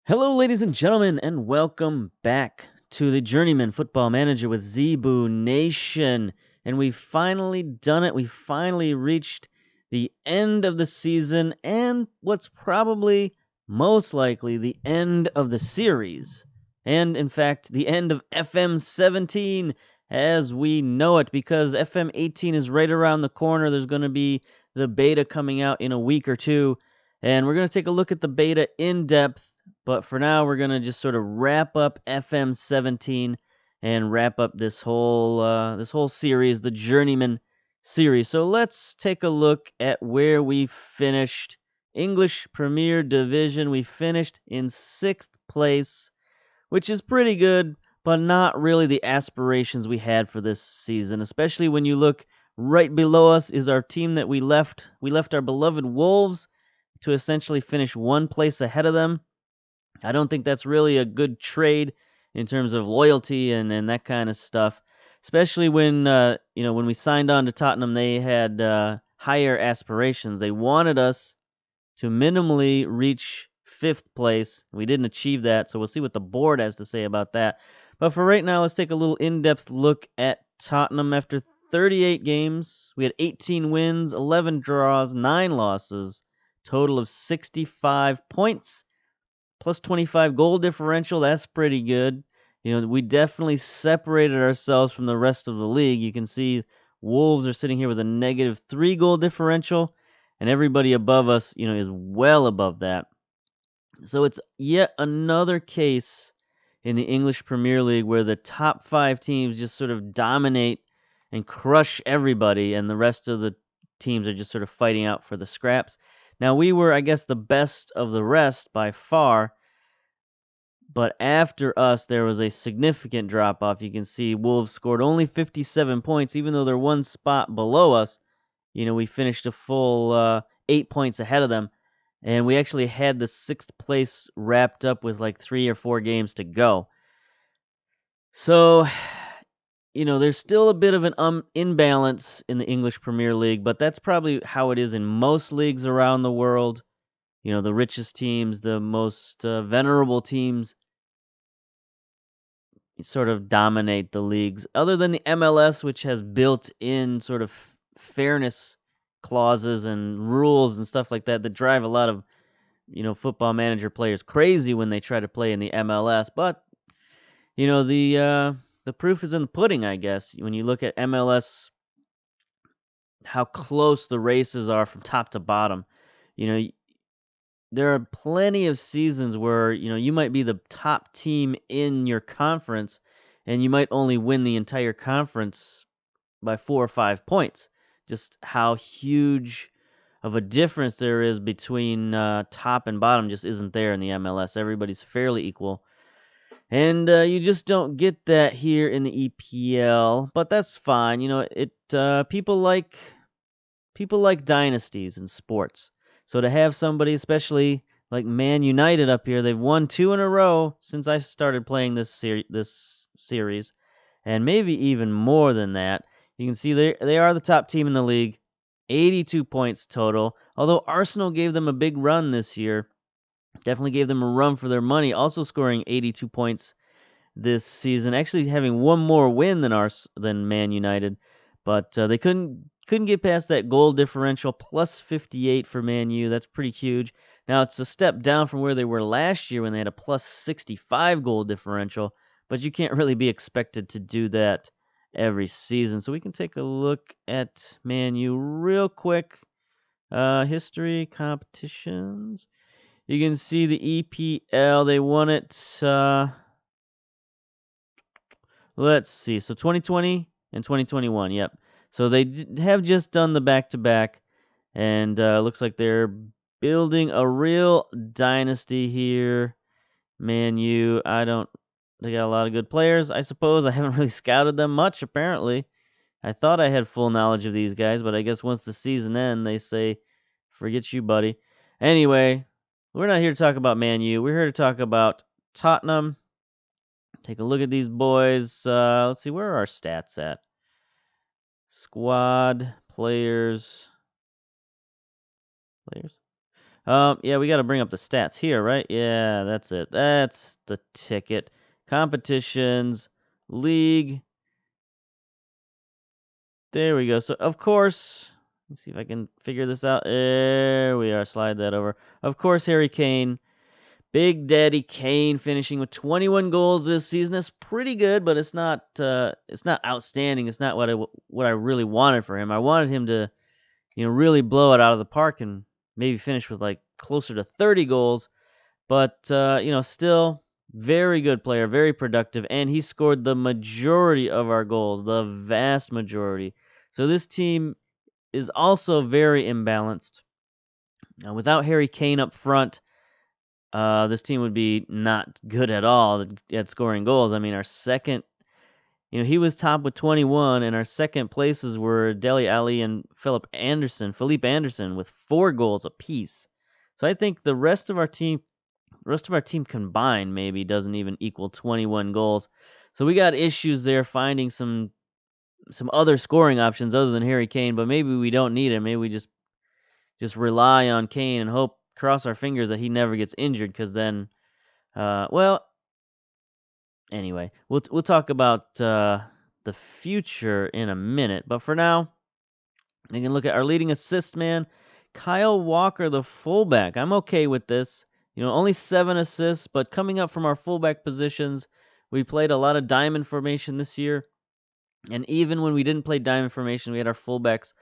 Hello, ladies and gentlemen, and welcome back to the Journeyman Football Manager with Zebu Nation. And we've finally done it. We finally reached the end of the season and what's probably most likely the end of the series. And in fact, the end of FM17 as we know it, because FM18 is right around the corner. There's going to be the beta coming out in a week or two. And we're going to take a look at the beta in depth. But for now, we're going to just sort of wrap up FM17 and wrap up this whole series, the Journeyman series. So let's take a look at where we finished. English Premier Division, we finished in 6th place, which is pretty good, but not really the aspirations we had for this season, especially when you look right below us is our team that we left. We left our beloved Wolves to essentially finish 1 place ahead of them. I don't think that's really a good trade in terms of loyalty and that kind of stuff. Especially when when we signed on to Tottenham, they had higher aspirations. They wanted us to minimally reach 5th place. We didn't achieve that, so we'll see what the board has to say about that. But for right now, let's take a little in-depth look at Tottenham. After 38 games, we had 18 wins, 11 draws, 9 losses, total of 65 points. Plus 25 goal differential, that's pretty good. We definitely separated ourselves from the rest of the league. You can see Wolves are sitting here with a -3 goal differential, and everybody above us, is well above that. So it's yet another case in the English Premier League where the top 5 teams just sort of dominate and crush everybody, and the rest of the teams are just sort of fighting out for the scraps. Now, we were, I guess, the best of the rest by far, but after us, there was a significant drop-off. You can see Wolves scored only 57 points, even though they're 1 spot below us. We finished a full 8 points ahead of them, and we actually had the 6th place wrapped up with like 3 or 4 games to go. So, there's still a bit of an imbalance in the English Premier League, but that's probably how it is in most leagues around the world. The richest teams, the most venerable teams sort of dominate the leagues. Other than the MLS, which has built-in sort of fairness clauses and rules and stuff like that drive a lot of, football manager players crazy when they try to play in the MLS. But, the proof is in the pudding, I guess. When you look at MLS, how close the races are from top to bottom. There are plenty of seasons where, you might be the top team in your conference and you might only win the entire conference by 4 or 5 points. Just how huge of a difference there is between top and bottom just isn't there in the MLS. Everybody's fairly equal. And you just don't get that here in the EPL, but that's fine. People like dynasties in sports. So to have somebody, especially like Man United up here, they've won 2 in a row since I started playing this series, and maybe even more than that. You can see they are the top team in the league, 82 points total. Although Arsenal gave them a big run this year, definitely gave them a run for their money, also scoring 82 points this season, actually having one more win than Man United, but they couldn't get past that goal differential, plus 58 for Man U. That's pretty huge. Now, it's a step down from where they were last year when they had a plus 65 goal differential, but you can't really be expected to do that every season. So we can take a look at Man U real quick. History, competitions. You can see the EPL. They won it, let's see. So 2020 and 2021, yep. So they have just done the back-to-back, and looks like they're building a real dynasty here. Man U, they got a lot of good players, I suppose. I haven't really scouted them much, apparently. I thought I had full knowledge of these guys, but I guess once the season ends, they say, forget you, buddy. Anyway, we're not here to talk about Man U. We're here to talk about Tottenham. Take a look at these boys. Let's see, where are our stats at? Squad, players. Yeah, we got to bring up the stats here, right? Yeah, that's it. That's the ticket. Competitions, league. There we go. So, of course, let's see if I can figure this out. There we are. Slide that over. Of course, Harry Kane. Big Daddy Kane finishing with 21 goals this season. That's pretty good, but it's not outstanding. It's not what I really wanted for him. I wanted him to, really blow it out of the park and maybe finish with like closer to 30 goals. But still very good player, very productive, and he scored the majority of our goals, the vast majority. So this team is also very imbalanced. Without Harry Kane up front, this team would be not good at all at scoring goals. I mean, our second, he was top with 21, and our second places were Dele Alli and Philippe Anderson with 4 goals apiece. So I think the rest of our team combined maybe doesn't even equal 21 goals. So we got issues there finding some other scoring options other than Harry Kane, but maybe we don't need him. Maybe we just rely on Kane and cross our fingers that he never gets injured, because then anyway, we'll talk about the future in a minute, but for now, we can look at our leading assist man, Kyle Walker, the fullback. I'm okay with this. Only 7 assists, but coming up from our fullback positions, we played a lot of diamond formation this year. And even when we didn't play diamond formation, we had our fullbacks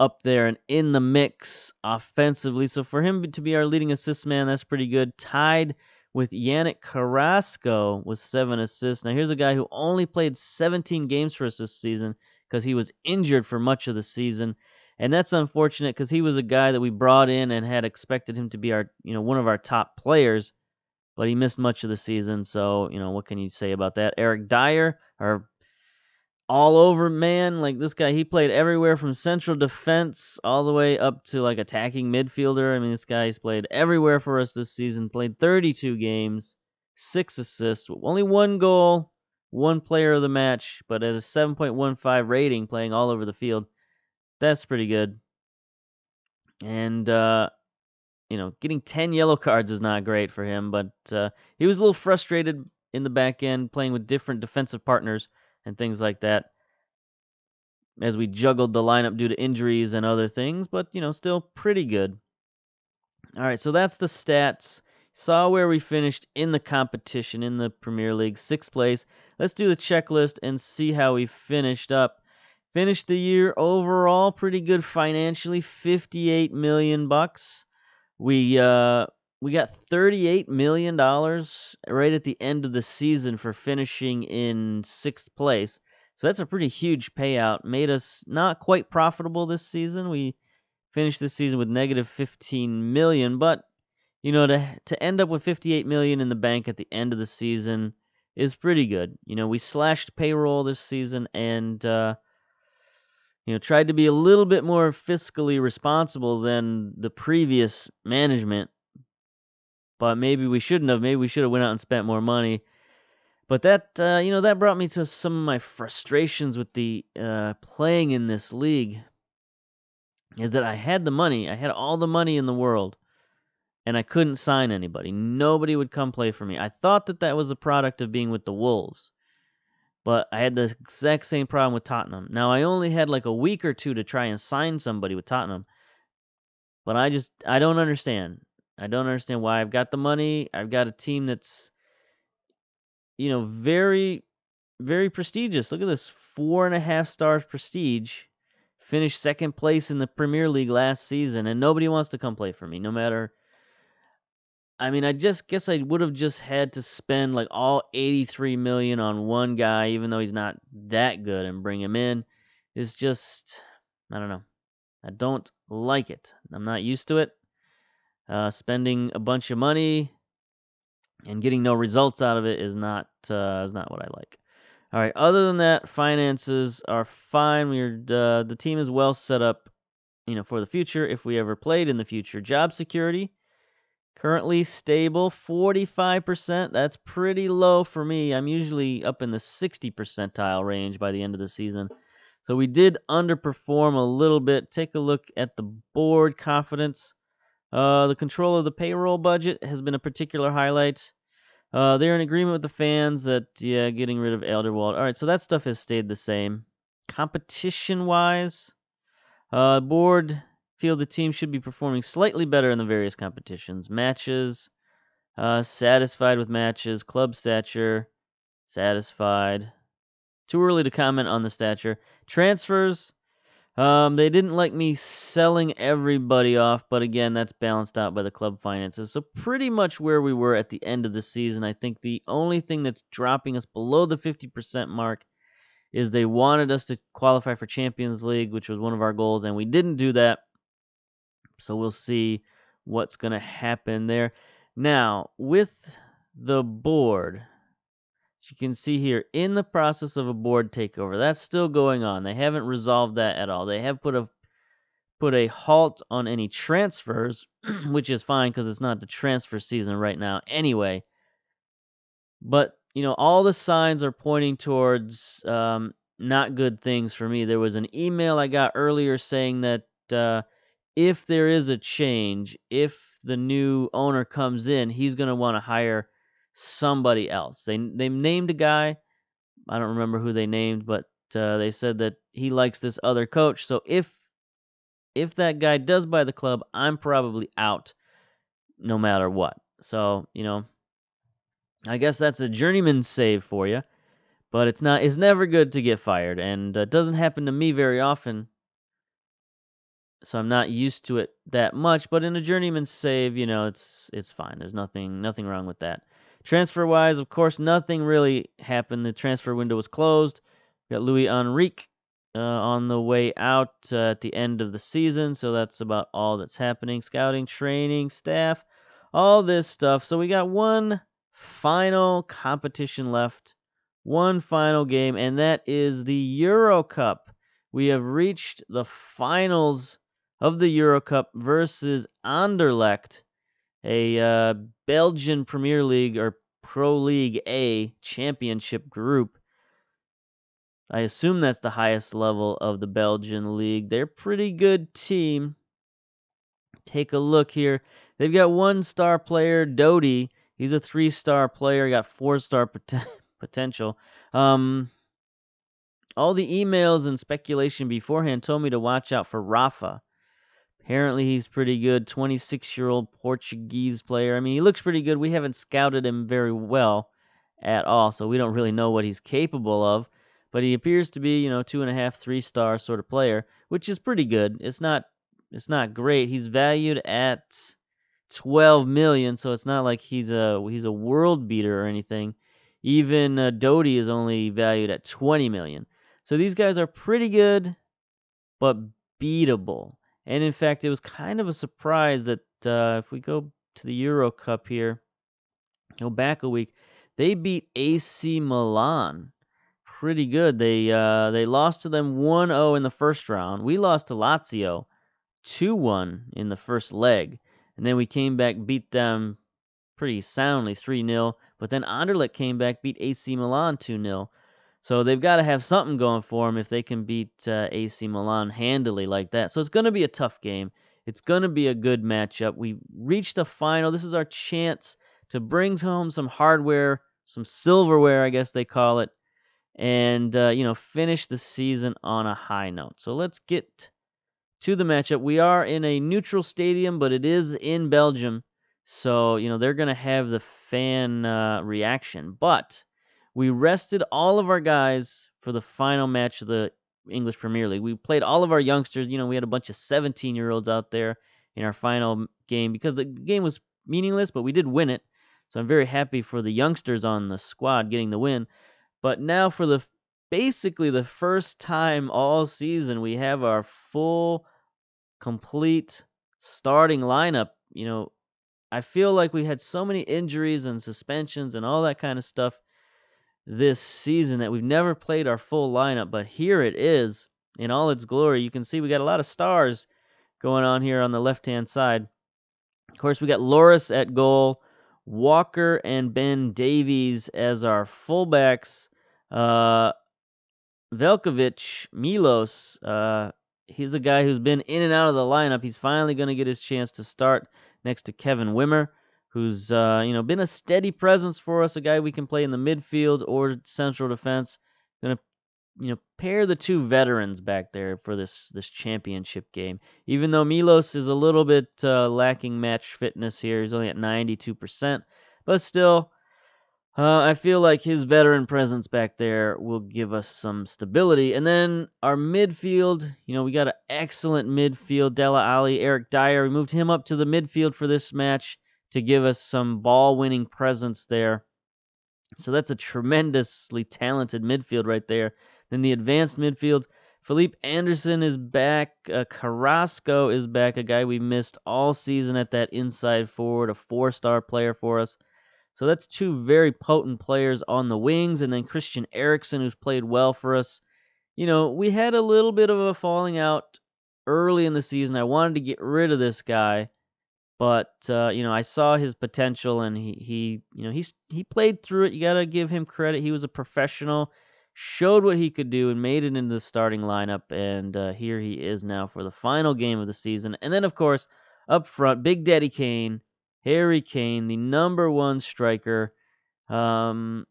up there and in the mix offensively. So for him to be our leading assist man, that's pretty good. Tied with Yannick Carrasco with 7 assists. Now here's a guy who only played 17 games for us this season because he was injured for much of the season. And that's unfortunate because he was a guy that we brought in and had expected him to be our, one of our top players, but he missed much of the season. So, what can you say about that? Eric Dyer, our all over man, like this guy, he played everywhere from central defense all the way up to like attacking midfielder. I mean, this guy's played everywhere for us this season. Played 32 games, 6 assists, only 1 goal, 1 player of the match, but at a 7.15 rating, playing all over the field. That's pretty good. And getting 10 yellow cards is not great for him, but he was a little frustrated in the back end, playing with different defensive partners and things like that, as we juggled the lineup due to injuries and other things, but still pretty good. All right, so that's the stats. Saw where we finished in the competition in the Premier League, 6th place. Let's do the checklist and see how we finished up. Finished the year overall pretty good financially, $58 million. We got $38 million right at the end of the season for finishing in 6th place. So that's a pretty huge payout. Made us not quite profitable this season. We finished this season with negative 15 million, but to end up with 58 million in the bank at the end of the season is pretty good. We slashed payroll this season and tried to be a little bit more fiscally responsible than the previous management. But maybe we shouldn't have. Maybe we should have went out and spent more money. But that that brought me to some of my frustrations with the playing in this league. Is that I had the money. I had all the money in the world, and I couldn't sign anybody. Nobody would come play for me. I thought that was a product of being with the Wolves, but I had the exact same problem with Tottenham. Now, I only had like a week or 2 to try and sign somebody with Tottenham, but I don't understand. I don't understand why. I've got the money. I've got a team that's, very, very prestigious. Look at this, 4.5 stars prestige. Finished 2nd place in the Premier League last season, and nobody wants to come play for me, no matter. I mean, I just guess I would have just had to spend like all 83 million on one guy, even though he's not that good, and bring him in. It's just, I don't know. I don't like it. I'm not used to it. Spending a bunch of money and getting no results out of it is not what I like. All right. Other than that, finances are fine. The team is well set up, for the future if we ever played in the future. Job security, currently stable, 45%. That's pretty low for me. I'm usually up in the 60 percentile range by the end of the season. So we did underperform a little bit. Take a look at the board confidence. The control of the payroll budget has been a particular highlight. They're in agreement with the fans that, yeah, getting rid of Elderwald. All right, so that stuff has stayed the same. Competition-wise, board feel the team should be performing slightly better in the various competitions. Matches, satisfied with matches. Club stature, satisfied. Too early to comment on the stature. Transfers, they didn't like me selling everybody off, but again, that's balanced out by the club finances. So pretty much where we were at the end of the season. I think the only thing that's dropping us below the 50% mark is they wanted us to qualify for Champions League, which was one of our goals, and we didn't do that. So we'll see what's going to happen there. Now, with the board, as you can see here, in the process of a board takeover, that's still going on. They haven't resolved that at all. They have put a halt on any transfers, which is fine because it's not the transfer season right now anyway. But, all the signs are pointing towards not good things for me. There was an email I got earlier saying that if there is a change, if the new owner comes in, he's going to want to hire somebody else. They named a guy. I don't remember who they named, but they said that he likes this other coach. So if that guy does buy the club, I'm probably out no matter what. So, I guess that's a journeyman save for you, but it's never good to get fired, and it doesn't happen to me very often, so I'm not used to it that much, but in a journeyman save, it's fine. There's nothing wrong with that. Transfer-wise, of course, nothing really happened. The transfer window was closed. We got Louis Enrique on the way out at the end of the season, so that's about all that's happening. Scouting, training, staff, all this stuff. So we got one final competition left, one final game, and that is the Euro Cup. We have reached the finals of the Euro Cup versus Anderlecht, a Belgian Premier League or Pro League A championship group. I assume that's the highest level of the Belgian league. They're a pretty good team. Take a look here. They've got one star player, Doty. He's a 3-star player. Got 4-star potential. All the emails and speculation beforehand told me to watch out for Rafa. Apparently he's pretty good. 26-year-old Portuguese player. I mean, he looks pretty good. We haven't scouted him very well at all, so we don't really know what he's capable of. But he appears to be, 2.5, 3-star sort of player, which is pretty good. It's not great. He's valued at 12 million, so it's not like he's a world beater or anything. Even Doty is only valued at 20 million. So these guys are pretty good, but beatable. And in fact, it was kind of a surprise that if we go to the Euro Cup here, go back a week, they beat AC Milan pretty good. They lost to them 1-0 in the first round. We lost to Lazio 2-1 in the first leg. And then we came back, beat them pretty soundly 3-0. But then Anderlecht came back, beat AC Milan 2-0. So they've got to have something going for them if they can beat AC Milan handily like that. So it's going to be a tough game. It's going to be a good matchup. We reached the final. This is our chance to bring home some hardware, some silverware, I guess they call it, and finish the season on a high note. So let's get to the matchup. We are in a neutral stadium, but it is in Belgium, so they're going to have the fan reaction. But we rested all of our guys for the final match of the English Premier League. We played all of our youngsters. We had a bunch of 17-year-olds out there in our final game because the game was meaningless, but we did win it. So I'm very happy for the youngsters on the squad getting the win. But now for basically the first time all season, we have our full, complete starting lineup. I feel like we had so many injuries and suspensions and all that kind of stuff this season that we've never played our full lineup, but here it is in all its glory. You can see we got a lot of stars going on here on the left-hand side. Of course, we got Loris at goal, Walker and Ben Davies as our fullbacks. Velkovic, Milos, he's a guy who's been in and out of the lineup. He's finally going to get his chance to start next to Kevin Wimmer, who's been a steady presence for us, a guy we can play in the midfield or central defense. Gonna pair the two veterans back there for this championship game. Even though Milos is a little bit lacking match fitness here, he's only at 92%, but still, I feel like his veteran presence back there will give us some stability. And then our midfield, we got an excellent midfield. Dele Alli, Eric Dyer. We moved him up to the midfield for this match to give us some ball-winning presence there. So that's a tremendously talented midfield right there. Then the advanced midfield, Felipe Anderson is back. Carrasco is back, a guy we missed all season at that inside forward, a 4-star player for us. So that's two very potent players on the wings. And then Christian Eriksen, who's played well for us. We had a little bit of a falling out early in the season. I wanted to get rid of this guy. But I saw his potential, and he played through it. You gotta give him credit. He was a professional, showed what he could do, and made it into the starting lineup. And here he is now for the final game of the season. And then, of course, up front, Big Daddy Kane, Harry Kane, the number one striker. Number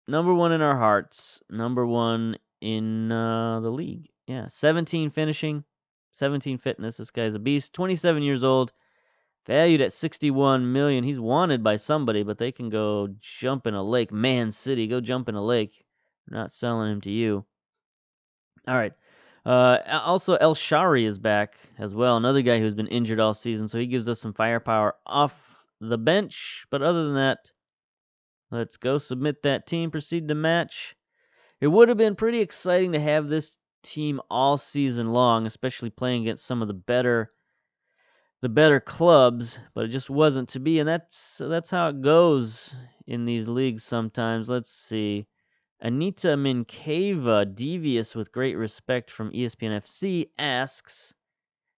one in our hearts, number one in the league. Yeah, 17 finishing. 17 fitness. This guy's a beast. 27 years old. Valued at $61 million. He's wanted by somebody, but they can go jump in a lake. Man City, go jump in a lake. We're not selling him to you. All right. Also, El Shari is back as well. Another guy who's been injured all season, so he gives us some firepower off the bench. But other than that, let's go submit that team. Proceed to match. It would have been pretty exciting to have this team all season long, especially playing against some of the better clubs, but it just wasn't to be, and that's how it goes in these leagues sometimes. Let's see. Anita Minkeva, devious with great respect from ESPN FC, asks,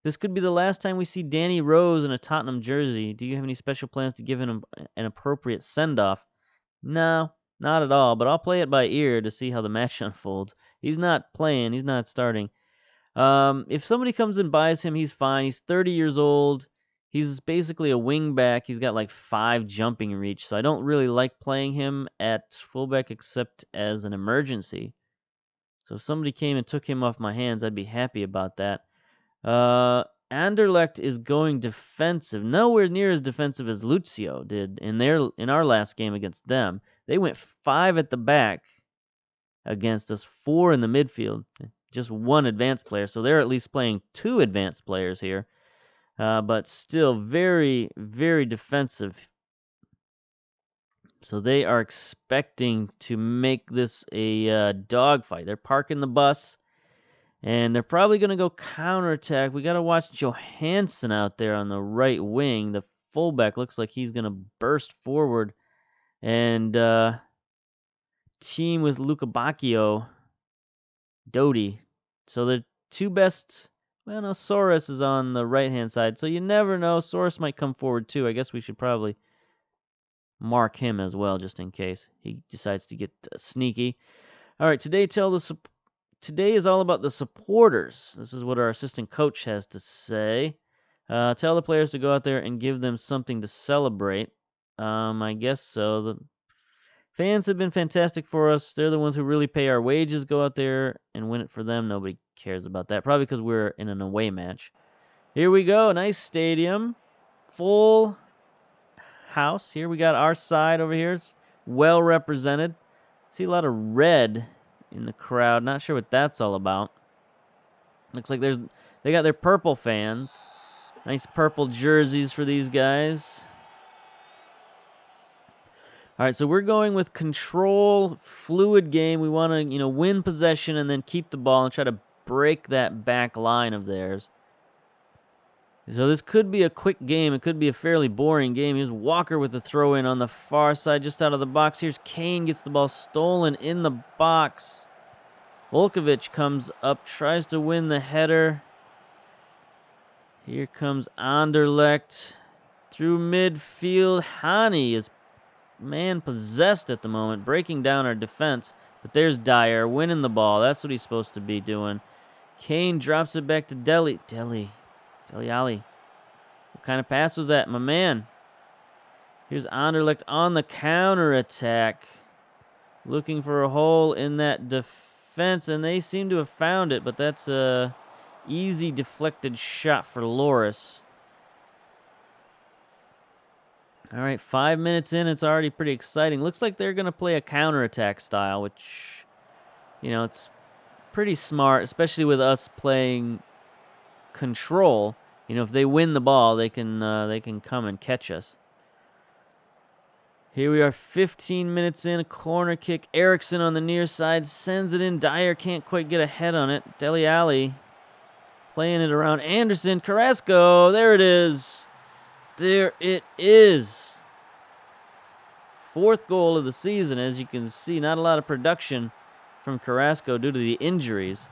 this could be the last time we see Danny Rose in a Tottenham jersey. Do you have any special plans to give him an appropriate send-off? No, not at all, but I'll play it by ear to see how the match unfolds. He's not playing. He's not starting. If somebody comes and buys him, he's fine. He's 30 years old. He's basically a wing back. He's got like 5 jumping reach, so I don't really like playing him at fullback except as an emergency. So if somebody came and took him off my hands, I'd be happy about that. Anderlecht is going defensive. Nowhere near as defensive as Lucio did in our last game against them. They went 5 at the back against us, 4 in the midfield. Just 1 advanced player, so they're at least playing 2 advanced players here. But still very, very defensive. So they are expecting to make this a dogfight. They're parking the bus, and they're probably going to go counterattack. We got to watch Johansson out there on the right wing. The fullback looks like he's going to burst forward and team with Luca Bacchio, Doty. So the two best. Well, no, Soros is on the right-hand side, so you never know. Soros might come forward too. I guess we should probably mark him as well, just in case he decides to get sneaky. All right, today is all about the supporters. This is what our assistant coach has to say. Tell the players to go out there and give them something to celebrate. I guess so. The fans have been fantastic for us. They're the ones who really pay our wages. Go out there and win it for them. Nobody cares about that. Probably because we're in an away match. Here we go. Nice stadium. Full house. Here we got our side over here. It's well represented. See a lot of red in the crowd. Not sure what that's all about. Looks like they got their purple fans. Nice purple jerseys for these guys. All right, so we're going with control, fluid game. We want to, win possession and then keep the ball and try to break that back line of theirs. So this could be a quick game. It could be a fairly boring game. Here's Walker with the throw-in on the far side, just out of the box. Here's Kane, gets the ball stolen in the box. Volkovic comes up, tries to win the header. Here comes Anderlecht through midfield. Hani is man-possessed at the moment, breaking down our defense. But there's Dyer winning the ball. That's what he's supposed to be doing. Kane drops it back to Dele Alli. kind of pass was that, my man? Here's Anderlecht on the counter-attack. Looking for a hole in that defense, and they seem to have found it, but that's a easy deflected shot for Loris. All right, 5 minutes in, it's already pretty exciting. Looks like they're going to play a counterattack style, which, you know, it's pretty smart, especially with us playing control. You know, if they win the ball, they can come and catch us. Here we are, 15 minutes in, a corner kick. Eriksson on the near side sends it in. Dyer can't quite get a head on it. Dele Alli playing it around. Anderson, Carrasco, there it is. There it is. Fourth goal of the season, as you can see. Not a lot of production from Carrasco due to the injuries.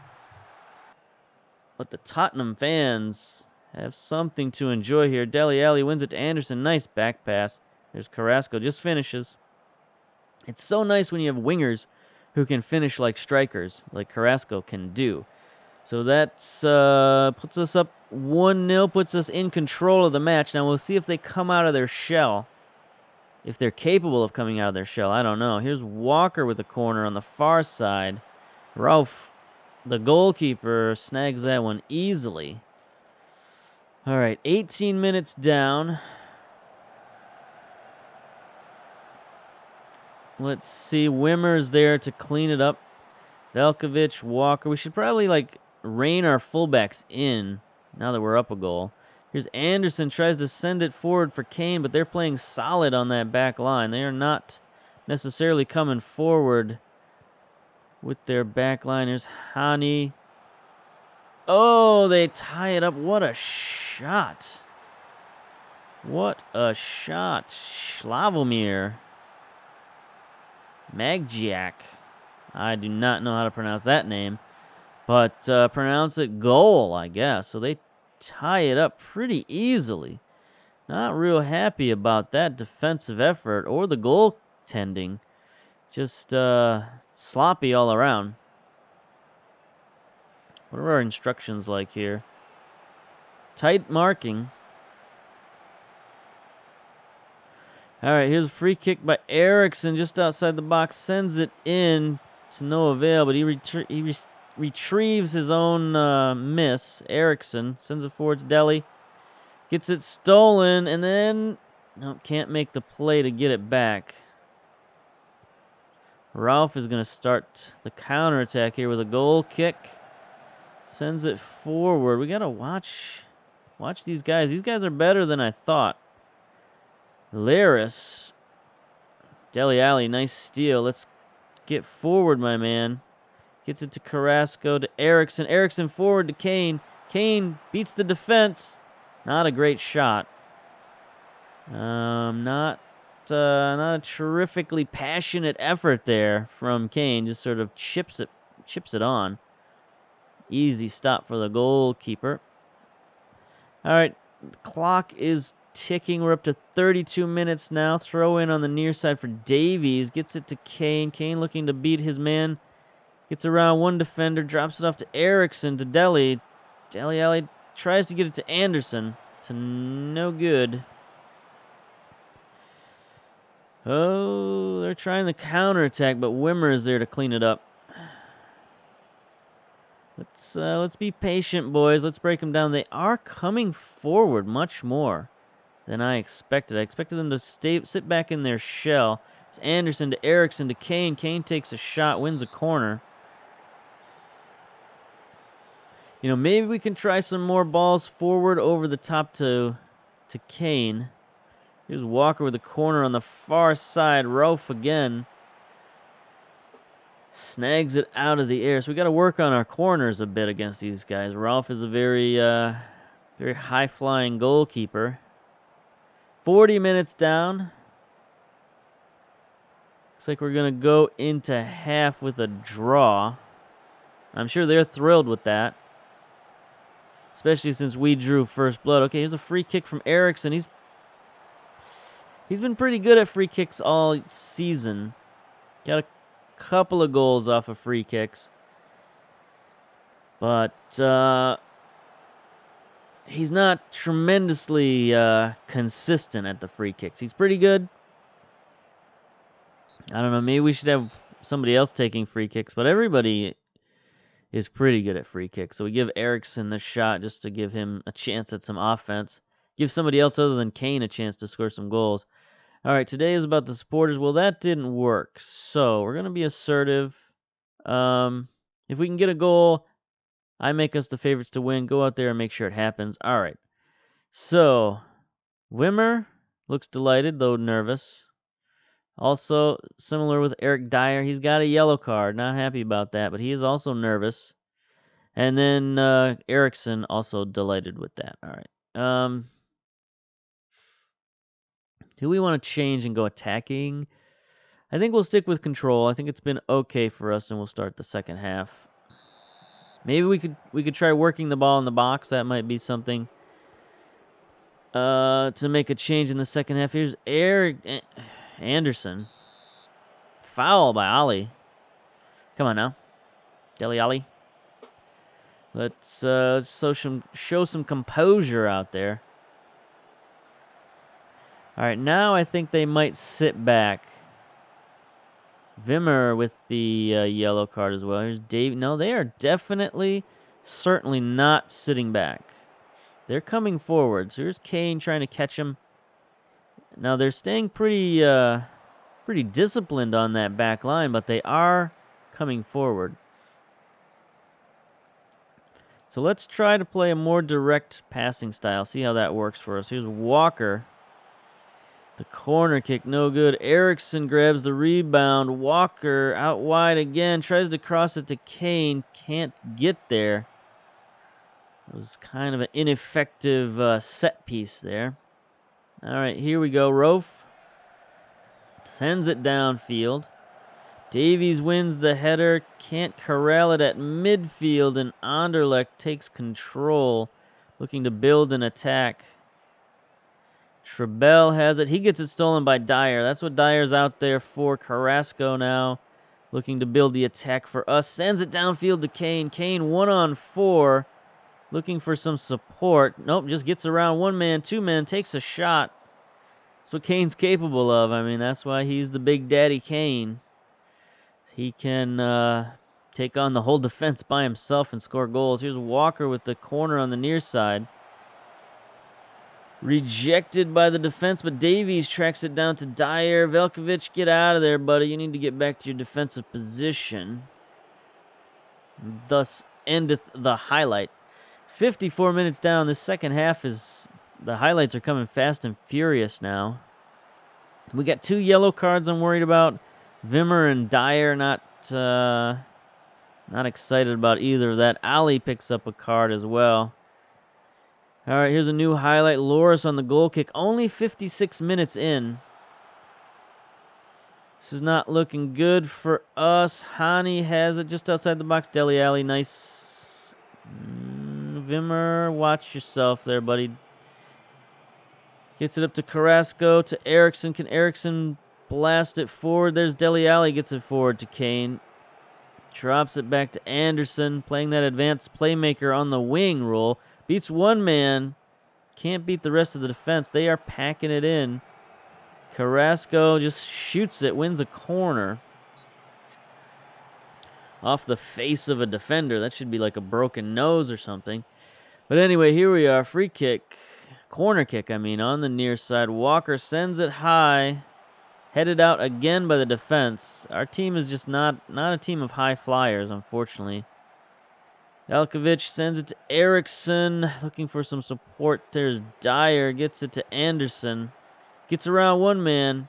But the Tottenham fans have something to enjoy here. Dele Alli wins it to Anderson. Nice back pass. There's Carrasco, just finishes. It's so nice when you have wingers who can finish like strikers, like Carrasco can do. So that's puts us up 1-0, puts us in control of the match. Now we'll see if they come out of their shell. If they're capable of coming out of their shell, I don't know. Here's Walker with the corner on the far side. Ralph, the goalkeeper, snags that one easily. All right, 18 minutes down. Let's see, Wimmer's there to clean it up. Velkovic, Walker. We should probably, like, rein our fullbacks in now that we're up a goal. Here's Anderson, tries to send it forward for Kane, but they're playing solid on that back line. They are not necessarily coming forward with their back line. Here's Hani. Oh, they tie it up. What a shot. What a shot. Slavomir Magdziak. I do not know how to pronounce that name, but pronounce it goal, I guess. So they tie it up pretty easily. Not real happy about that defensive effort or the goaltending. Just sloppy all around. What are our instructions like here? Tight marking. All right, here's a free kick by Eriksson just outside the box. Sends it in to no avail, but he retrieves his own miss. Eriksson sends it forward to Dele. Gets it stolen, and then can't make the play to get it back. Ralph is going to start the counterattack here with a goal kick. Sends it forward. We got to watch these guys. These guys are better than I thought. Laris. Dele Alli, nice steal. Let's get forward, my man. Gets it to Carrasco, to Eriksson. Eriksson forward to Kane. Kane beats the defense. Not a great shot. Not a terrifically passionate effort there from Kane. Just sort of chips it on. Easy stop for the goalkeeper. All right, the clock is ticking. We're up to 32 minutes now. Throw in on the near side for Davies. Gets it to Kane. Kane looking to beat his man. Gets around one defender. Drops it off to Eriksson, to Dele. Dele Alli tries to get it to Anderson. To no good. Oh, they're trying the counterattack, but Wimmer is there to clean it up. Let's be patient, boys. Let's break them down. They are coming forward much more than I expected. I expected them to sit back in their shell. It's Anderson to Eriksson to Kane. Kane takes a shot, wins a corner. You know, maybe we can try some more balls forward over the top to Kane. Here's Walker with the corner on the far side. Rolf again. Snags it out of the air. So we got to work on our corners a bit against these guys. Ralph is a very high-flying goalkeeper. 40 minutes down. Looks like we're going to go into half with a draw. I'm sure they're thrilled with that. Especially since we drew first blood. Okay, here's a free kick from Eriksson. He's been pretty good at free kicks all season. Got a couple of goals off of free kicks. But he's not tremendously consistent at the free kicks. He's pretty good. I don't know, maybe we should have somebody else taking free kicks, but everybody is pretty good at free kicks. So we give Eriksson the shot just to give him a chance at some offense. Give somebody else other than Kane a chance to score some goals. All right, today is about the supporters. Well, that didn't work. So we're going to be assertive. If we can get a goal, I make us the favorites to win. Go out there and make sure it happens. All right. So Wimmer looks delighted, though nervous. Also, similar with Eric Dyer, he's got a yellow card. Not happy about that, but he is also nervous. And then Eriksson also delighted with that. All right. Do we want to change and go attacking? I think we'll stick with control. I think it's been okay for us, and we'll start the second half. Maybe we could try working the ball in the box. That might be something to make a change in the second half. Here's Eric Anderson. Foul by Ali. Come on now. Dele Alli. Let's show some composure out there. All right, now I think they might sit back. Wimmer with the yellow card as well. Here's Dave. No, they are certainly not sitting back. They're coming forward. So here's Kane trying to catch him. Now they're staying pretty disciplined on that back line, but they are coming forward. So let's try to play a more direct passing style. See how that works for us. Here's Walker. The corner kick, no good. Eriksson grabs the rebound. Walker out wide again. Tries to cross it to Kane. Can't get there. It was kind of an ineffective set piece there. All right, here we go. Rofe sends it downfield. Davies wins the header. Can't corral it at midfield, and Anderlecht takes control, looking to build an attack. Trebell has it. He gets it stolen by Dyer. That's what Dyer's out there for. Carrasco now looking to build the attack for us. Sends it downfield to Kane. Kane 1-on-4. Looking for some support. Nope, just gets around one man, two men, takes a shot. That's what Kane's capable of. I mean, that's why he's the Big Daddy Kane. He can take on the whole defense by himself and score goals. Here's Walker with the corner on the near side. Rejected by the defense, but Davies tracks it down to Dyer. Velkovic, get out of there, buddy. You need to get back to your defensive position. Thus endeth the highlight. 54 minutes down. The second half is... The highlights are coming fast and furious now. We got 2 yellow cards I'm worried about. Wimmer and Dyer not excited about either of that. Ali picks up a card as well. All right, here's a new highlight. Loris on the goal kick. Only 56 minutes in. This is not looking good for us. Hani has it just outside the box. Dele Alli, nice. Wimmer, watch yourself there, buddy. Gets it up to Carrasco, to Eriksson. Can Eriksson blast it forward? There's Dele Alli, gets it forward to Kane. Drops it back to Anderson, playing that advanced playmaker on the wing role. Beats one man. Can't beat the rest of the defense. They are packing it in. Carrasco just shoots it, wins a corner. Off the face of a defender. That should be like a broken nose or something. But anyway, here we are. Free kick. Corner kick, I mean, on the near side. Walker sends it high. Headed out again by the defense. Our team is just not a team of high flyers, unfortunately. Velkovic sends it to Eriksson. Looking for some support. There's Dyer. Gets it to Anderson. Gets around one man.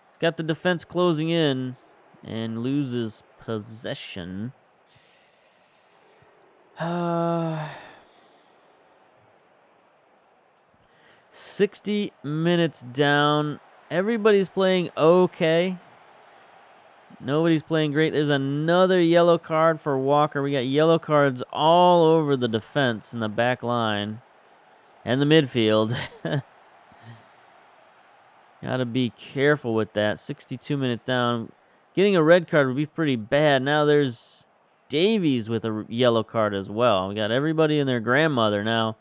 He's got the defense closing in. And loses possession. 60 minutes down. Everybody's playing okay. Nobody's playing great. There's another yellow card for Walker. We got yellow cards all over the defense and the back line. And the midfield. Gotta be careful with that. 62 minutes down. Getting a red card would be pretty bad. Now there's Davies with a yellow card as well. We got everybody and their grandmother now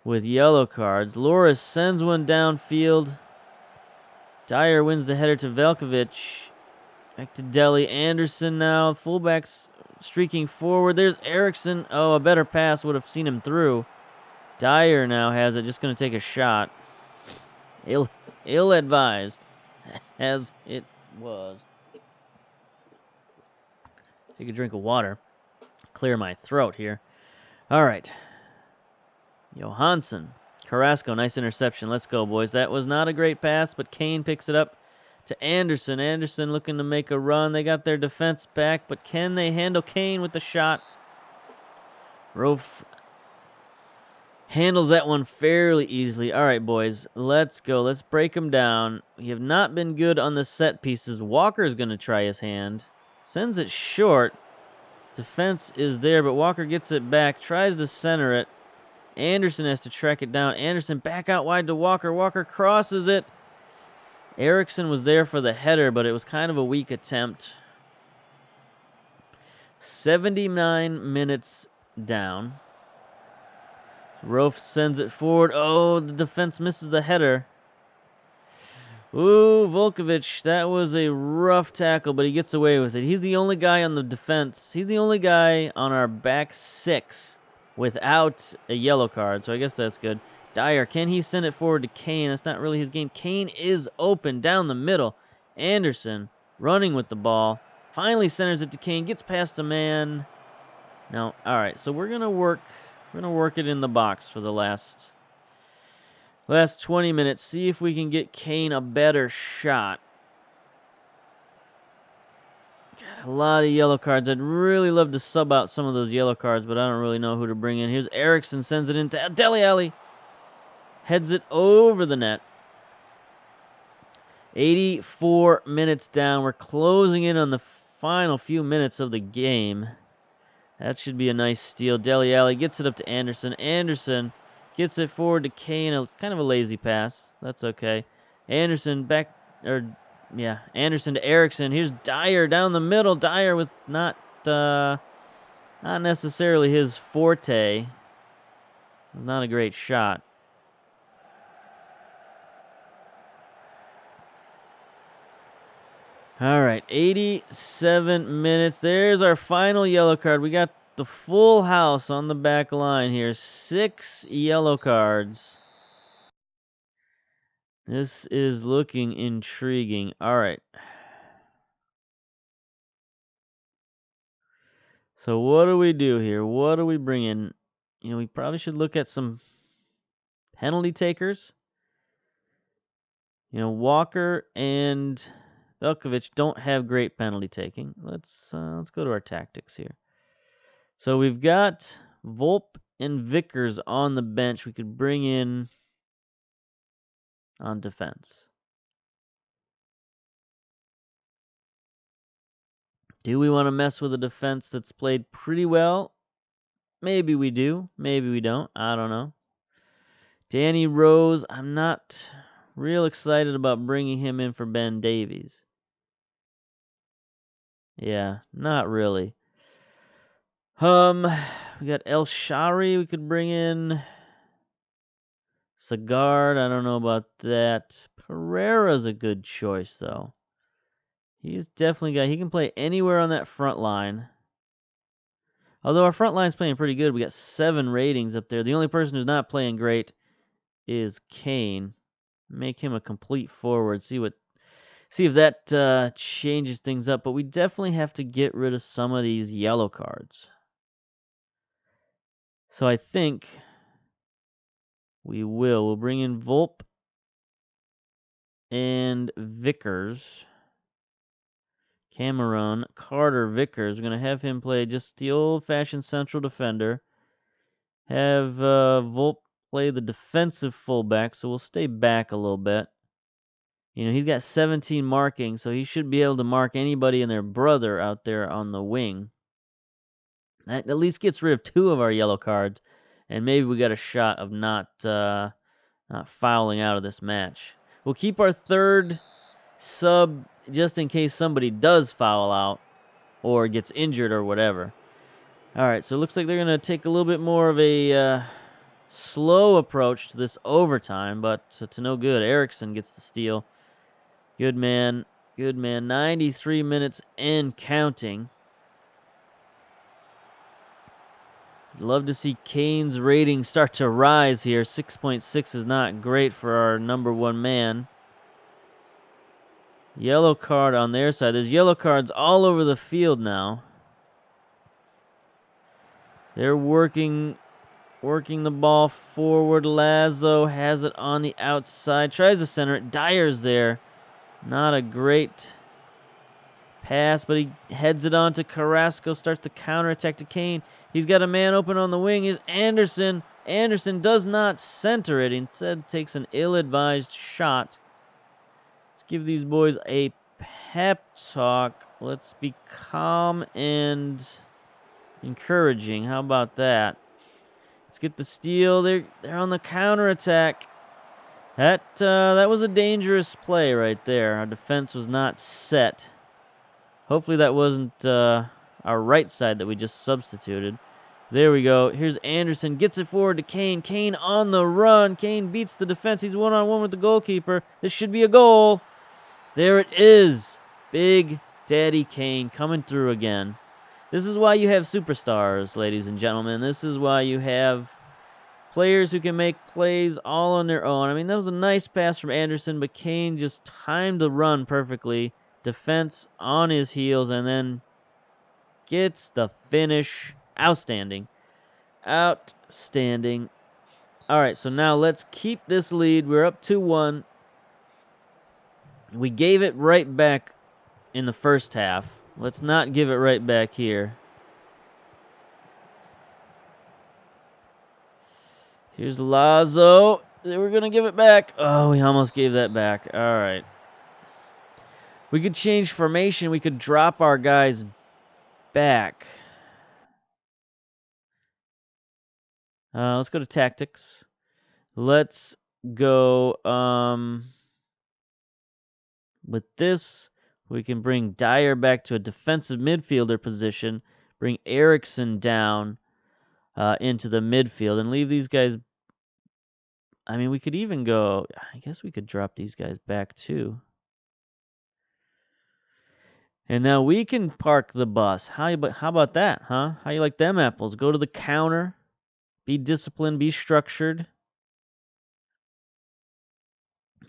with yellow cards. Loris sends one downfield. Dyer wins the header to Velkovic. Back to Deli. Anderson now. Fullbacks streaking forward. There's Eriksson. Oh, a better pass would have seen him through. Dyer now has it. Just going to take a shot. Ill-advised, as it was. Take a drink of water. Clear my throat here. All right. Johansson. Carrasco, nice interception. Let's go, boys. That was not a great pass, but Kane picks it up to Anderson. Anderson looking to make a run. They got their defense back, but can they handle Kane with the shot? Rofe handles that one fairly easily. All right, boys, let's go. Let's break them down. We have not been good on the set pieces. Walker's going to try his hand. Sends it short. Defense is there, but Walker gets it back. Tries to center it. Anderson has to track it down. Anderson back out wide to Walker. Walker crosses it. Eriksson was there for the header, but it was kind of a weak attempt. 79 minutes down. Rofe sends it forward. Oh, the defense misses the header. Ooh, Volkovic, that was a rough tackle, but he gets away with it. He's the only guy on the defense. He's the only guy on our back six without a yellow card, so I guess that's good. Dyer, can he send it forward to Kane? That's not really his game. Kane is open down the middle. Anderson running with the ball. Finally centers it to Kane. Gets past a man. No, all right, so we're going to work it in the box for the last 20 minutes. See if we can get Kane a better shot. Got a lot of yellow cards. I'd really love to sub out some of those yellow cards, but I don't really know who to bring in. Here's Eriksson, sends it into Dele Alli. Heads it over the net. 84 minutes down. We're closing in on the final few minutes of the game. That should be a nice steal. Dele Alli gets it up to Anderson. Anderson gets it forward to Kane. Kind of a lazy pass. That's okay. Anderson Anderson to Eriksson. Here's Dyer down the middle. Dyer with not necessarily his forte. Not a great shot. All right, 87 minutes. There's our final yellow card. We got the full house on the back line here. 6 yellow cards. This is looking intriguing. All right. So what do we do here? What do we bring in? We probably should look at some penalty takers. Walker and Velkovic don't have great penalty taking. Let's go to our tactics here. So we've got Volpe and Vickers on the bench. We could bring in on defense. Do we want to mess with a defense that's played pretty well? Maybe we do. Maybe we don't. I don't know. Danny Rose, I'm not real excited about bringing him in for Ben Davies. Yeah, not really. We got El Shari we could bring in. Sagard, I don't know about that. Pereira's a good choice, though. He's definitely he can play anywhere on that front line. Although our front line's playing pretty good. We got 7 ratings up there. The only person who's not playing great is Kane. Make him a complete forward. See if that changes things up. But we definitely have to get rid of some of these yellow cards. So I think we will. We'll bring in Volpe and Vickers. Cameron, Carter, Vickers. We're going to have him play just the old-fashioned central defender. Have Volpe play the defensive fullback, so we'll stay back a little bit. He's got 17 marking, so he should be able to mark anybody and their brother out there on the wing. That at least gets rid of 2 of our yellow cards, and maybe we got a shot of not fouling out of this match. We'll keep our third sub just in case somebody does foul out or gets injured or whatever. All right, so it looks like they're going to take a little bit more of a slow approach to this overtime, but to no good. Eriksson gets the steal. Good man. Good man. 93 minutes and counting. Love to see Kane's rating start to rise here. 6.6 is not great for our number one man. Yellow card on their side. There's yellow cards all over the field now. They're working the ball forward. Lazo has it on the outside. Tries to center it. Dyer's there. Not a great pass, but he heads it on to Carrasco. Starts the counterattack to Kane. He's got a man open on the wing. Is Anderson. Anderson does not center it. Instead takes an ill-advised shot. Let's give these boys a pep talk. Let's be calm and encouraging. How about that? Let's get the steal. They're on the counterattack. That was a dangerous play right there. Our defense was not set. Hopefully that wasn't our right side that we just substituted. There we go. Here's Anderson. Gets it forward to Kane. Kane on the run. Kane beats the defense. He's one-on-one with the goalkeeper. This should be a goal. There it is. Big Daddy Kane coming through again. This is why you have superstars, ladies and gentlemen. This is why you have players who can make plays all on their own. I mean, that was a nice pass from Anderson, but Kane just timed the run perfectly. Defense on his heels, and then gets the finish. Outstanding. Outstanding. All right, so now let's keep this lead. We're up 2-1. We gave it right back in the first half. Let's not give it right back here. Here's Lazo. We're going to give it back. Oh, we almost gave that back. All right. We could change formation. We could drop our guys back. Let's go to tactics. Let's go with this. We can bring Dyer back to a defensive midfielder position. Bring Eriksson down into the midfield and leave these guys. I mean, we could even go. I guess we could drop these guys back too. And now we can park the bus. How about that, huh? How you like them apples? Go to the counter. Be disciplined. Be structured.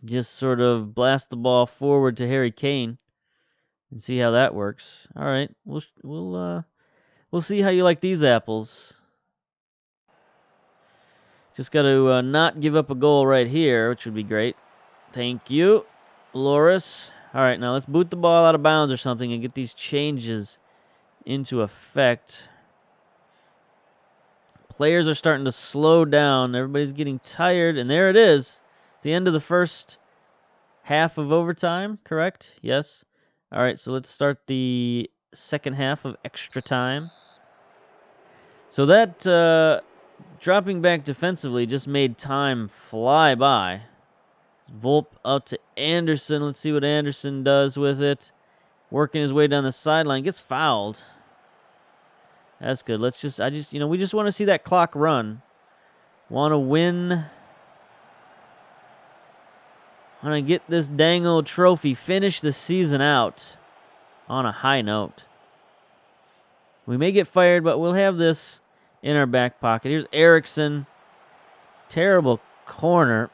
Just sort of blast the ball forward to Harry Kane and see how that works. All right, we'll see how you like these apples. Just got to not give up a goal right here, which would be great. Thank you, Loris. All right, now let's boot the ball out of bounds or something and get these changes into effect. Players are starting to slow down. Everybody's getting tired, and there it is. The end of the first half of overtime, correct? Yes. All right, so let's start the second half of extra time. So that dropping back defensively just made time fly by. Volp out to Anderson. Let's see what Anderson does with it. Working his way down the sideline. Gets fouled. That's good. We just want to see that clock run. Want to win. Want to get this dang old trophy. Finish the season out on a high note. We may get fired, but we'll have this in our back pocket. Here's Eriksson. Terrible corner.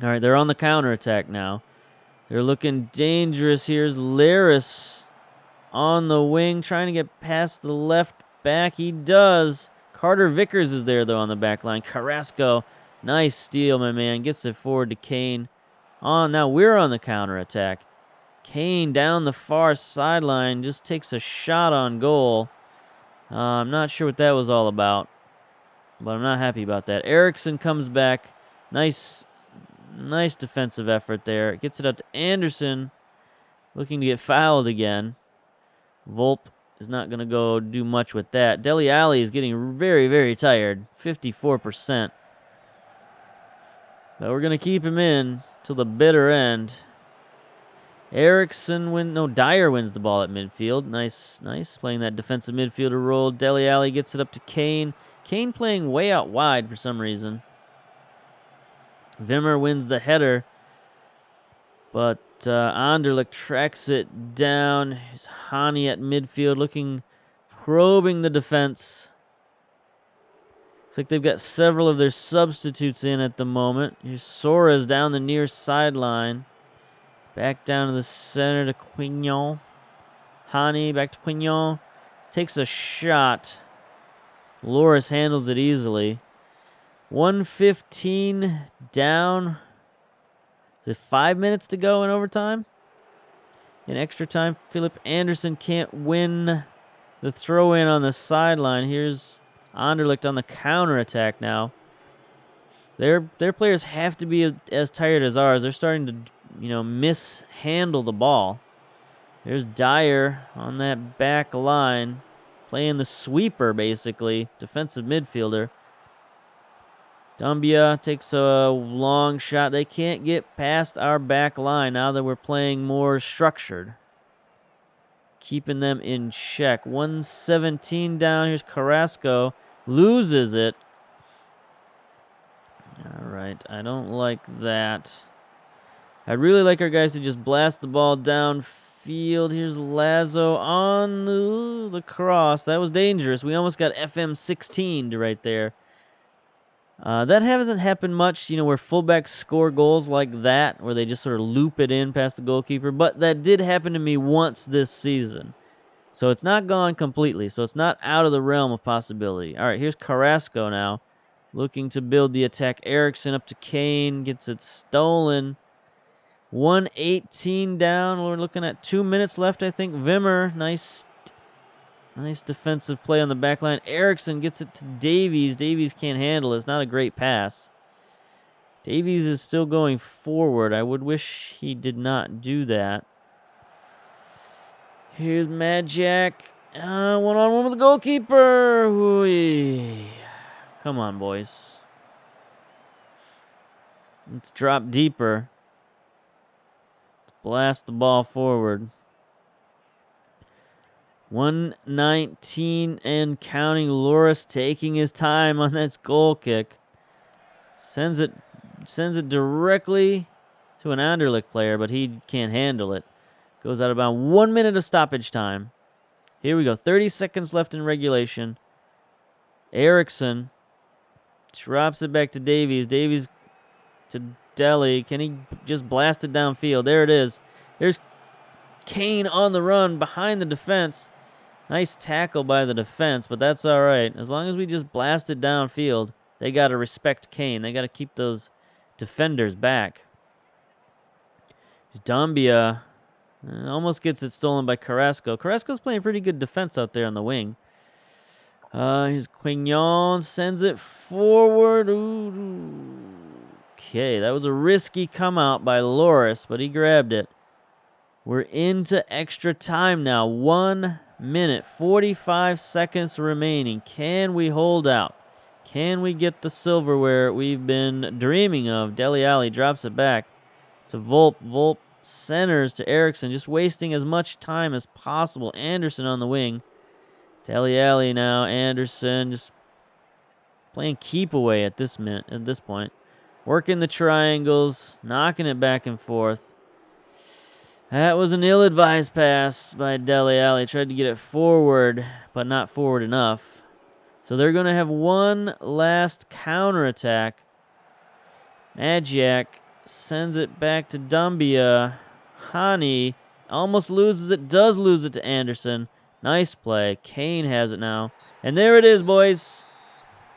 All right, they're on the counterattack now. They're looking dangerous. Here's Laris on the wing, trying to get past the left back. He does. Carter Vickers is there, though, on the back line. Carrasco, nice steal, my man. Gets it forward to Kane. Now we're on the counterattack. Kane down the far sideline, just takes a shot on goal. I'm not sure what that was all about, but I'm not happy about that. Eriksson comes back. Nice defensive effort there. Gets it up to Anderson, looking to get fouled again. Volp is not going to go do much with that. Dele Alli is getting very, very tired. 54%. But we're going to keep him in till the bitter end. Dyer wins the ball at midfield. Nice. Playing that defensive midfielder role. Dele Alli gets it up to Kane. Kane playing way out wide for some reason. Wimmer wins the header, but Anderlecht tracks it down. Here's Hani at midfield, probing the defense. Looks like they've got several of their substitutes in at the moment. Here's Soares down the near sideline. Back down to the center to Quignon. Hani back to Quignon. Takes a shot. Loris handles it easily. 1:15 down. Is it 5 minutes to go in overtime? In extra time, Philip Anderson can't win the throw-in on the sideline. Here's Anderlecht on the counterattack now. Their players have to be as tired as ours. They're starting to, mishandle the ball. There's Dyer on that back line, playing the sweeper, basically, defensive midfielder. Dumbia takes a long shot. They can't get past our back line now that we're playing more structured. Keeping them in check. 1:17 down. Here's Carrasco. Loses it. All right, I don't like that. I'd really like our guys to just blast the ball downfield. Here's Lazo on the cross. That was dangerous. We almost got FM16 right there. That hasn't happened much, where fullbacks score goals like that, where they just sort of loop it in past the goalkeeper. But that did happen to me once this season. So it's not gone completely. So it's not out of the realm of possibility. All right, here's Carrasco now, looking to build the attack. Eriksson up to Kane, gets it stolen. 1:18 down. We're looking at 2 minutes left, I think. Wimmer, nice defensive play on the back line. Eriksson gets it to Davies. Davies can't handle it. It's not a great pass. Davies is still going forward. I would wish he did not do that. Here's Majak. One-on-one with the goalkeeper. Ooh. Come on, boys. Let's drop deeper. Blast the ball forward. 1:19 and counting. Loris taking his time on that goal kick. Sends it directly to an Anderlecht player, but he can't handle it. Goes out about 1 minute of stoppage time. Here we go. 30 seconds left in regulation. Eriksson drops it back to Davies. Davies to Deli. Can he just blast it downfield? There it is. There's Kane on the run behind the defense. Nice tackle by the defense, but that's all right. As long as we just blast it downfield, they got to respect Kane. They got to keep those defenders back. Dumbia almost gets it stolen by Carrasco. Carrasco's playing pretty good defense out there on the wing. Here's Quignon, sends it forward. Ooh. Okay, that was a risky come out by Loris, but he grabbed it. We're into extra time now. 1 minute, 45 seconds remaining. Can we hold out? Can we get the silverware we've been dreaming of? Dele Alli drops it back to Volp. Volp centers to Eriksson, just wasting as much time as possible. Anderson on the wing. Dele Alli now. Anderson just playing keep away at this point. Working the triangles, knocking it back and forth. That was an ill-advised pass by Dele Alli. Tried to get it forward, but not forward enough. So they're going to have one last counterattack. Magiak sends it back to Dumbia. Hani almost loses it, does lose it to Anderson. Nice play. Kane has it now. And there it is, boys.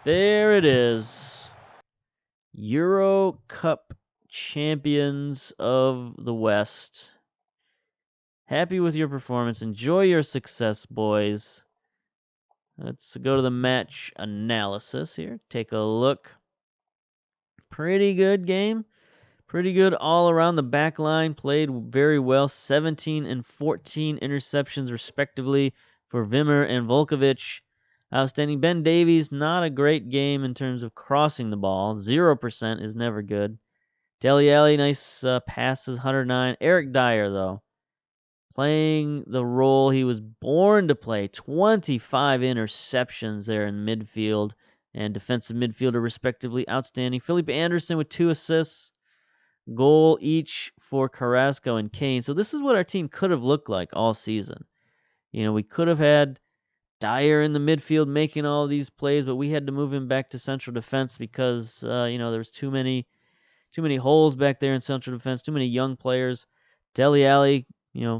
There it is. Euro Cup champions of the West. Happy with your performance. Enjoy your success, boys. Let's go to the match analysis here. Take a look. Pretty good game. Pretty good all around. The back line played very well. 17 and 14 interceptions, respectively, for Wimmer and Volkovic. Outstanding. Ben Davies, not a great game in terms of crossing the ball. 0% is never good. Dele Alli, nice passes, 109. Eric Dyer, though, playing the role he was born to play. 25 interceptions there in midfield. and defensive midfielder, respectively. Outstanding. Felipe Anderson with 2 assists, goal each for Carrasco and Kane. So this is what our team could have looked like all season. We could have had Dyer in the midfield making all of these plays, but we had to move him back to central defense because there was too many holes back there in central defense, too many young players. Dele Alli,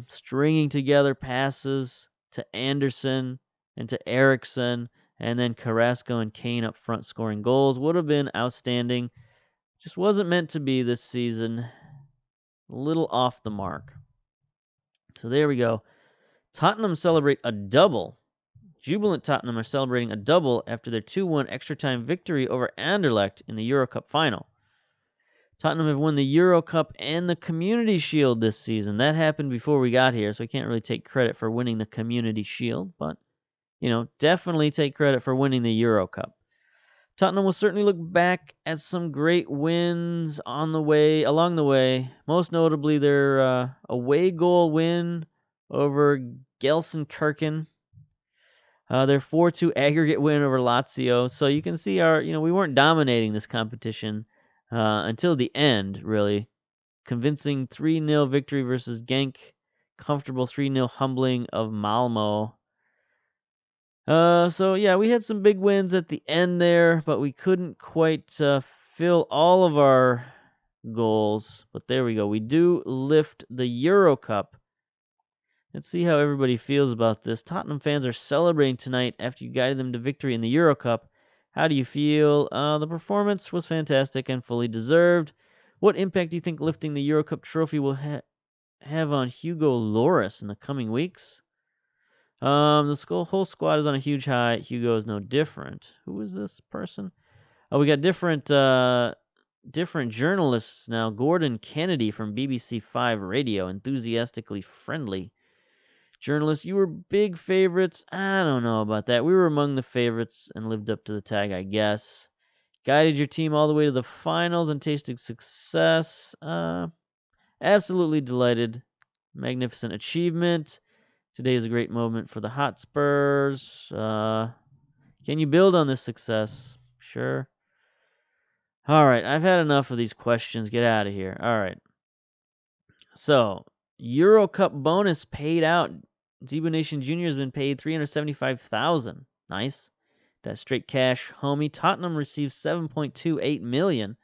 stringing together passes to Anderson and to Eriksson, and then Carrasco and Kane up front scoring goals. Would have been outstanding. Just wasn't meant to be this season. A little off the mark. So there we go. Tottenham celebrate a double. Jubilant Tottenham are celebrating a double after their 2-1 extra time victory over Anderlecht in the Euro Cup final. Tottenham have won the Euro Cup and the Community Shield this season. That happened before we got here, so I can't really take credit for winning the Community Shield, but, definitely take credit for winning the Euro Cup. Tottenham will certainly look back at some great wins along the way, most notably their away goal win over Gelsenkirchen, their 4-2 aggregate win over Lazio. So you can see we weren't dominating this competition until the end, really. Convincing 3-0 victory versus Genk. Comfortable 3-0 humbling of Malmo. So yeah, we had some big wins at the end there, but we couldn't quite fill all of our goals. But there we go. We do lift the Euro Cup. Let's see how everybody feels about this. Tottenham fans are celebrating tonight after you guided them to victory in the Euro Cup. How do you feel? The performance was fantastic and fully deserved. What impact do you think lifting the Euro Cup trophy will have on Hugo Lloris in the coming weeks? The whole squad is on a huge high. Hugo is no different. Who is this person? Oh, we got different journalists now. Gordon Kennedy from BBC 5 Radio, enthusiastically friendly. Journalists, you were big favorites. I don't know about that. We were among the favorites and lived up to the tag, I guess. Guided your team all the way to the finals and tasted success. Absolutely delighted. Magnificent achievement. Today is a great moment for the Hotspurs. Can you build on this success? Sure. All right, I've had enough of these questions. Get out of here. All right. So, Euro Cup bonus paid out. Zebu Nation Jr. has been paid $375,000. Nice. That's straight cash, homie. Tottenham received $7.28 million.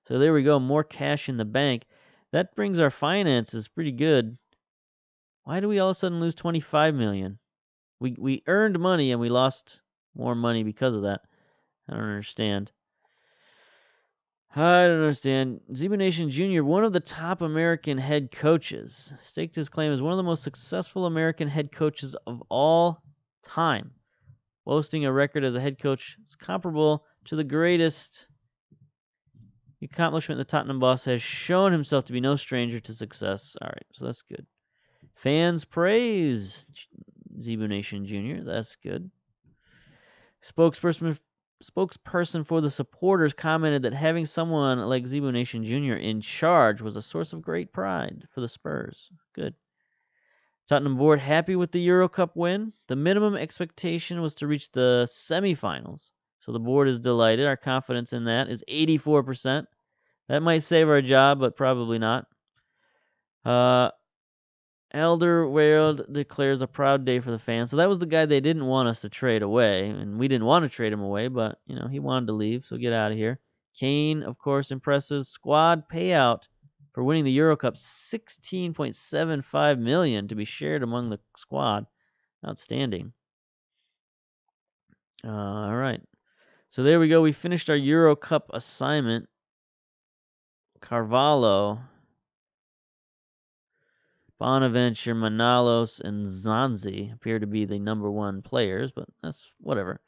So there we go. More cash in the bank. That brings our finances pretty good. Why do we all of a sudden lose $25 million? We earned money and we lost more money because of that. I don't understand. Zebu Nation Jr., one of the top American head coaches, staked his claim as one of the most successful American head coaches of all time. Boasting a record as a head coach is comparable to the greatest accomplishment the Tottenham boss has shown himself to be no stranger to success. All right, so that's good. Fans praise Zebu Nation Jr. That's good. Spokesperson for the supporters commented that having someone like Zebu Nation Jr. in charge was a source of great pride for the Spurs. Good. Tottenham board happy with the Euro Cup win. The minimum expectation was to reach the semifinals, so the board is delighted. Our confidence in that is 84%. That might save our job, but probably not. Elderweireld declares a proud day for the fans. So that was the guy they didn't want us to trade away, and we didn't want to trade him away, but he wanted to leave, so get out of here. Kane, of course, impresses. Squad payout for winning the Euro Cup, $16.75 million to be shared among the squad. Outstanding. All right. So there we go. We finished our Euro Cup assignment. Carvalho, Bonaventure, Manalos, and Zanzi appear to be the number one players, but that's whatever.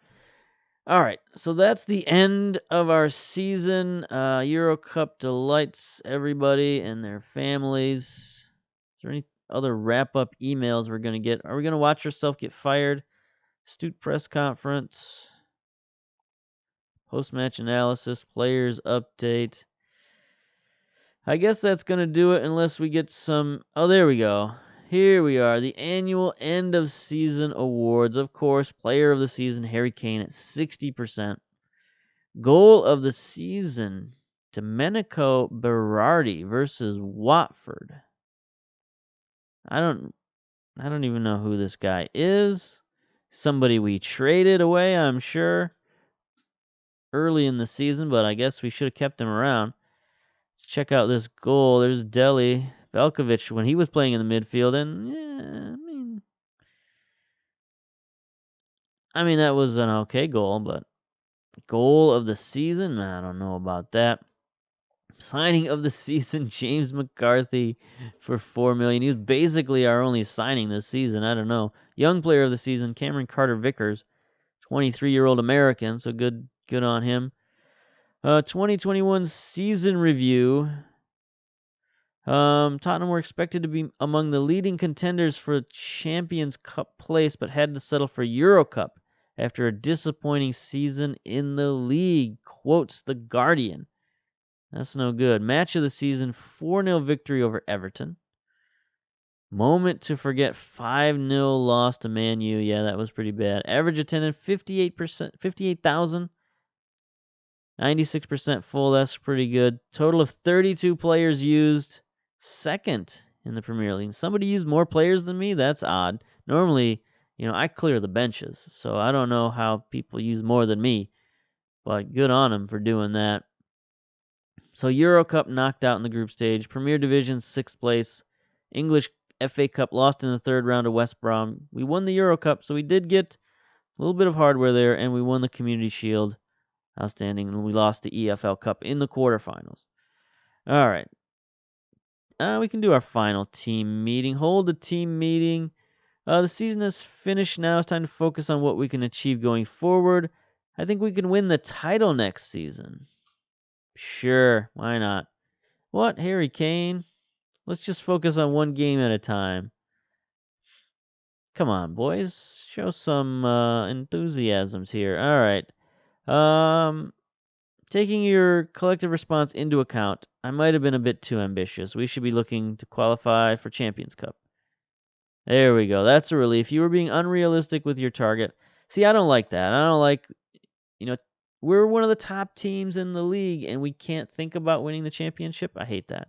All right, so that's the end of our season. Euro Cup delights everybody and their families. Is there any other wrap-up emails we're going to get? Are we going to watch ourselves get fired? Astute press conference. Post-match analysis. Players update. I guess that's going to do it unless we get some... Oh, there we go. Here we are. The annual end-of-season awards. Of course, player of the season, Harry Kane at 60%. Goal of the season, Domenico Berardi versus Watford. I don't even know who this guy is. Somebody we traded away, I'm sure, early in the season, but I guess we should have kept him around. Let's check out this goal. There's Deli Velkovic when he was playing in the midfield, and yeah, I mean that was an okay goal, but goal of the season, I don't know about that. Signing of the season, James McCarthy for $4 million. He was basically our only signing this season. I don't know. Young player of the season, Cameron Carter-Vickers, 23-year-old American, so good on him. 2021 season review. Tottenham were expected to be among the leading contenders for Champions Cup place, but had to settle for Euro Cup after a disappointing season in the league, quotes The Guardian. That's no good. Match of the season, 4-0 victory over Everton. Moment to forget, 5-0 loss to Man U. Yeah, that was pretty bad. Average attendance, 58,000. 96% full, that's pretty good. Total of 32 players used. Second in the Premier League. Somebody used more players than me? That's odd. Normally, I clear the benches, so I don't know how people use more than me, but good on them for doing that. So Euro Cup knocked out in the group stage. Premier Division, 6th place. English FA Cup lost in the third round to West Brom. We won the Euro Cup, so we did get a little bit of hardware there, and we won the Community Shield. Outstanding. And we lost the EFL Cup in the quarterfinals. All right. We can do our final team meeting. Hold the team meeting. The season is finished now. It's time to focus on what we can achieve going forward. I think we can win the title next season. Sure, why not? What, Harry Kane? Let's just focus on one game at a time. Come on, boys. Show some enthusiasms here. All right. Taking your collective response into account, I might have been a bit too ambitious. We should be looking to qualify for Champions Cup. There we go. That's a relief. You were being unrealistic with your target. See, I don't like that. I don't like, we're one of the top teams in the league and we can't think about winning the championship. I hate that.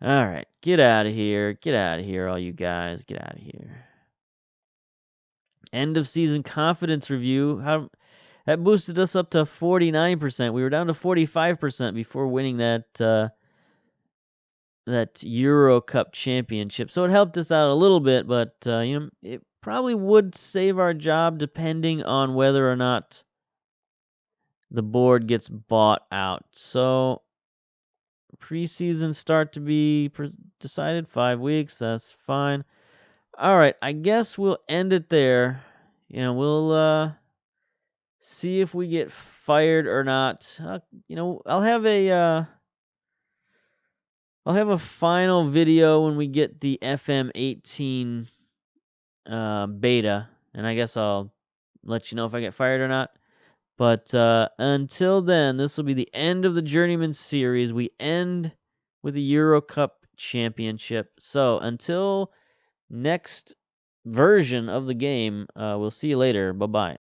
All right. Get out of here. Get out of here, all you guys. Get out of here. End of season confidence review. That boosted us up to 49%. We were down to 45% before winning that Euro Cup championship. So it helped us out a little bit, but it probably would save our job depending on whether or not the board gets bought out. So preseason start to be decided 5 weeks. That's fine. All right, I guess we'll end it there. We'll see if we get fired or not. I'll have a final video when we get the FM18 beta, and I guess I'll let you know if I get fired or not. But until then, this will be the end of the Journeyman series. We end with the Euro Cup championship. So until next version of the game, we'll see you later. Bye-bye.